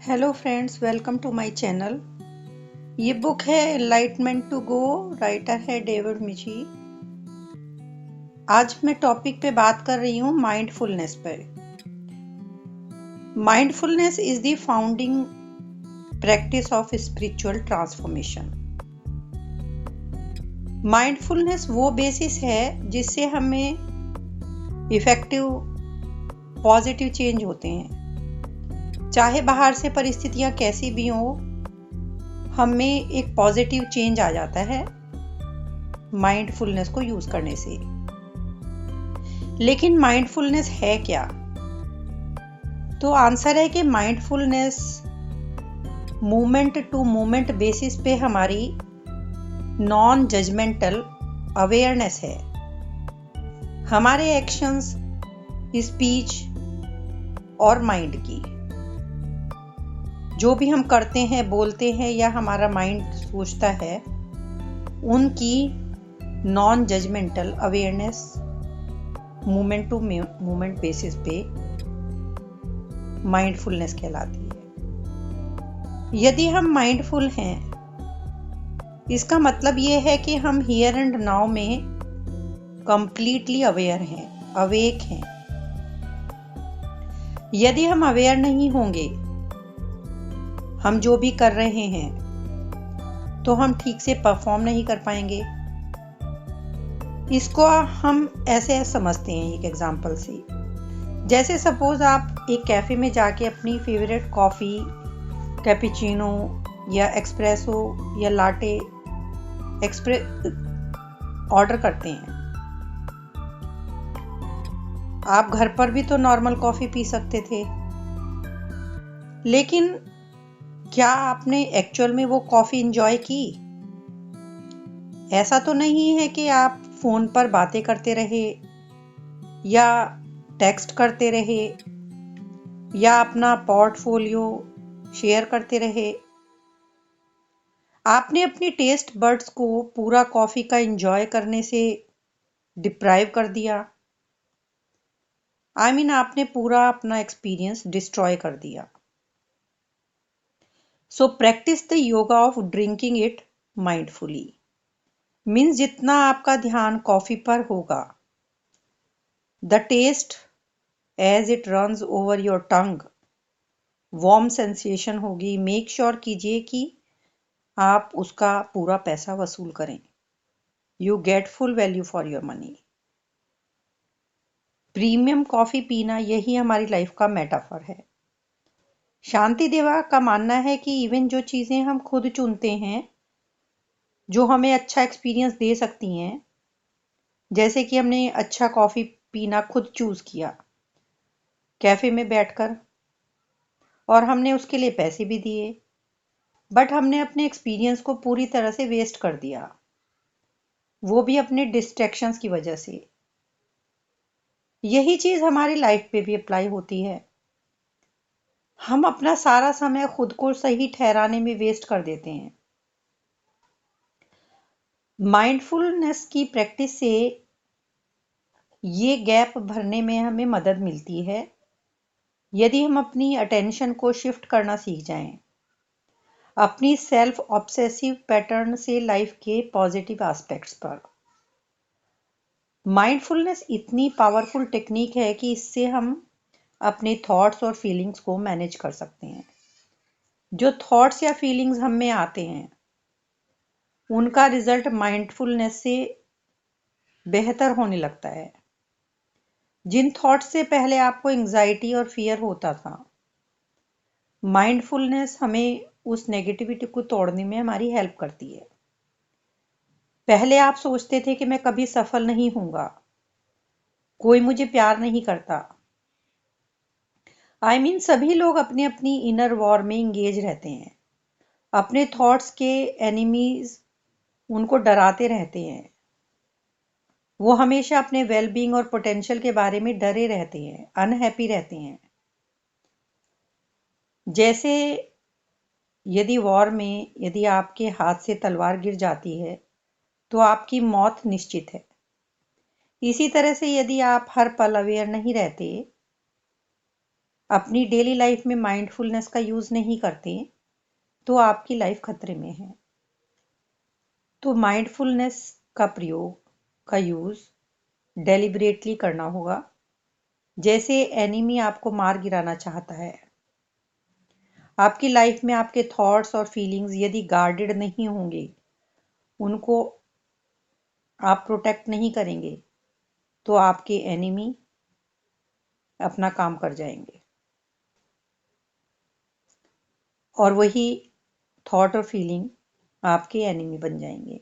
Hello friends, welcome to my channel. ये book है enlightenment to go, writer है David Michie. आज मैं टॉपिक पे बात कर रही हूँ माइंडफुलनेस पर। Mindfulness is the founding practice of spiritual transformation. Mindfulness वो बेसिस है जिससे हमें इफेक्टिव पॉजिटिव चेंज होते हैं। चाहे बाहर से परिस्थितियां कैसी भी हो, हमें एक पॉजिटिव चेंज आ जाता है माइंडफुलनेस को यूज करने से। लेकिन माइंडफुलनेस है क्या? तो आंसर है कि mindfulness moment to moment basis पे हमारी नॉन जजमेंटल अवेयरनेस है। हमारे एक्शंस, स्पीच और माइंड की जो भी हम करते हैं, बोलते हैं या हमारा माइंड सोचता है, उनकी non judgemental awareness moment to moment basis पे माइंडफुलनेस कहलाती है। यदि हम माइंडफुल हैं, इसका मतलब ये है कि हम हियर एंड नाउ में कंप्लीटली अवेयर हैं, अवेक हैं। यदि हम अवेयर नहीं होंगे हम जो भी कर रहे हैं, तो हम ठीक से परफॉर्म नहीं कर पाएंगे। इसको हम ऐसे समझते हैं एक एग्जांपल से। जैसे सपोज आप एक कैफे में जाके अपनी फेवरेट कॉफ़ी, कैपुचिनो या एक्सप्रेसो या लाटे ऑर्डर करते हैं। आप घर पर भी तो नॉर्मल कॉफ़ी पी सकते थे, लेकिन क्या आपने एक्चुअल में वो कॉफ़ी एंजॉय की? ऐसा तो नहीं है कि आप फोन पर बातें करते रहे या टेक्स्ट करते रहे या अपना पोर्टफोलियो शेयर करते रहे। आपने अपनी टेस्ट बड्स को पूरा कॉफी का एंजॉय करने से डिप्राइव कर दिया। आपने पूरा अपना एक्सपीरियंस डिस्ट्रॉय कर दिया। So practise the yoga of drinking it mindfully. Means जितना आपका ध्यान कॉफी पर होगा, the taste as it runs over your tongue, warm sensation होगी। मेक श्योर कीजिए कि आप उसका पूरा पैसा वसूल करें। You get full value for your money. Premium coffee पीना, यही हमारी लाइफ का मेटाफर है। शांति देवा का मानना है कि इवन जो चीजें हम खुद चुनते हैं, जो हमें अच्छा एक्सपीरियंस दे सकती हैं, जैसे कि हमने अच्छा कॉफी पीना खुद चूज किया कैफे में बैठकर, और हमने उसके लिए पैसे भी दिए, बट हमने अपने एक्सपीरियंस को पूरी तरह से वेस्ट कर दिया, वो भी अपने डिस्ट्रैक्शंस की वजह से। यही चीज हमारी लाइफ पे भी अप्लाई होती है। हम अपना सारा समय खुद को सही ठहराने में वेस्ट कर देते हैं। माइंडफुलनेस की प्रैक्टिस से ये गैप भरने में हमें मदद मिलती है, यदि हम अपनी अटेंशन को शिफ्ट करना सीख जाएं अपनी सेल्फ ऑब्सेसिव पैटर्न से लाइफ के पॉजिटिव एस्पेक्ट्स पर। माइंडफुलनेस इतनी पावरफुल टेक्निक है कि इससे हम अपने थॉट्स और फीलिंग्स को मैनेज कर सकते हैं। जो थॉट्स या फीलिंग्स हम में आते हैं, उनका रिजल्ट माइंडफुलनेस से बेहतर होने लगता है। जिन थॉट्स से पहले आपको एंजाइटी और फियर होता था, माइंडफुलनेस हमें उस नेगेटिविटी को तोड़ने में हमारी हेल्प करती है। पहले आप सोचते थे कि मैं कभी सफल नहीं होऊंगा, कोई मुझे प्यार नहीं करता। सभी लोग अपनी अपनी इनर वॉर में इंगेज रहते हैं। अपने थॉट्स के एनिमीज उनको डराते रहते हैं। वो हमेशा अपने वेलबींग और पोटेंशियल के बारे में डरे रहते हैं, अनहैप्पी रहते हैं। जैसे यदि वॉर में यदि आपके हाथ से तलवार गिर जाती है तो आपकी मौत निश्चित है। इसी तरह से यदि आप हर पल अवेयर नहीं रहते अपनी डेली लाइफ में माइंडफुलनेस का यूज़ नहीं करते तो आपकी लाइफ खतरे में है। तो माइंडफुलनेस का प्रयोग का यूज़ डेलिब्रेटली करना होगा। जैसे एनिमी आपको मार गिराना चाहता है, आपकी लाइफ में आपके थॉट्स और फीलिंग्स यदि गार्डेड नहीं होंगे, उनको आप प्रोटेक्ट नहीं करेंगे, तो आपके एनिमी अपना काम कर जाएंगे और वही थॉट और फीलिंग आपके एनिमी बन जाएंगे।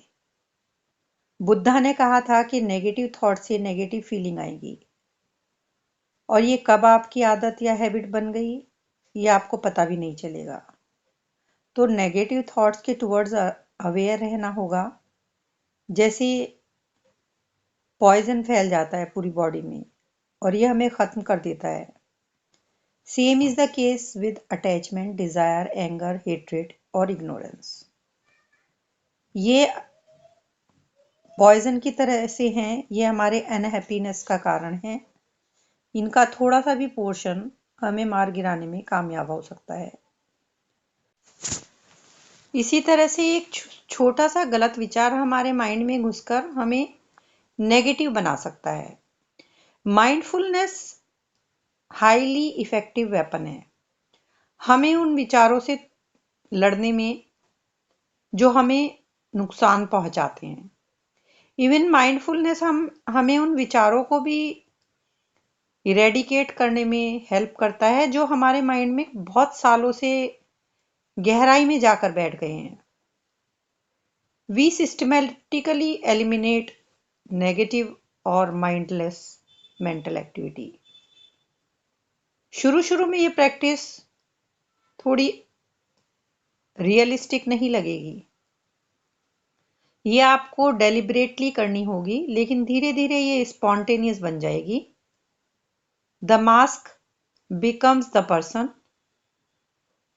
बुद्धा ने कहा था कि नेगेटिव थॉट से नेगेटिव फीलिंग आएगी, और ये कब आपकी आदत या हैबिट बन गई ये आपको पता भी नहीं चलेगा। तो नेगेटिव थॉट्स के टुवर्ड्स अवेयर रहना होगा। जैसे पॉइजन फैल जाता है पूरी बॉडी में और ये हमें ख़त्म कर देता है। Same is the case with attachment, desire, anger, hatred और इग्नोरेंस। ये पॉइजन की तरह से हैं, ये हमारे अनहैप्पीनेस का कारण है। इनका थोड़ा सा भी पोर्शन हमें मार गिराने में कामयाब हो सकता है। इसी तरह से एक छोटा सा गलत विचार हमारे माइंड में घुसकर हमें नेगेटिव बना सकता है। माइंडफुलनेस हाईली इफेक्टिव वेपन है हमें उन विचारों से लड़ने में जो हमें नुकसान पहुंचाते हैं। इवन माइंडफुलनेस हमें उन विचारों को भी इरेडिकेट करने में हेल्प करता है जो हमारे माइंड में बहुत सालों से गहराई में जाकर बैठ गए हैं। वी सिस्टमैटिकली एलिमिनेट नेगेटिव और माइंडलेस मेंटल एक्टिविटी। शुरू शुरू में ये प्रैक्टिस थोड़ी रियलिस्टिक नहीं लगेगी, ये आपको डेलिब्रेटली करनी होगी, लेकिन धीरे धीरे ये स्पॉन्टेनियस बन जाएगी। The mask becomes the person,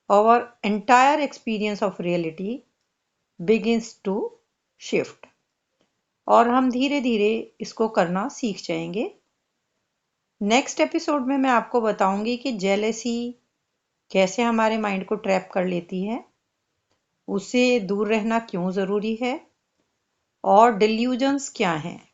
our entire experience of reality begins to shift, और हम धीरे धीरे इसको करना सीख जाएंगे। नेक्स्ट एपिसोड में मैं आपको बताऊंगी कि जेलेसी कैसे हमारे माइंड को ट्रैप कर लेती है, उससे दूर रहना क्यों ज़रूरी है और डिल्यूजन्स क्या हैं।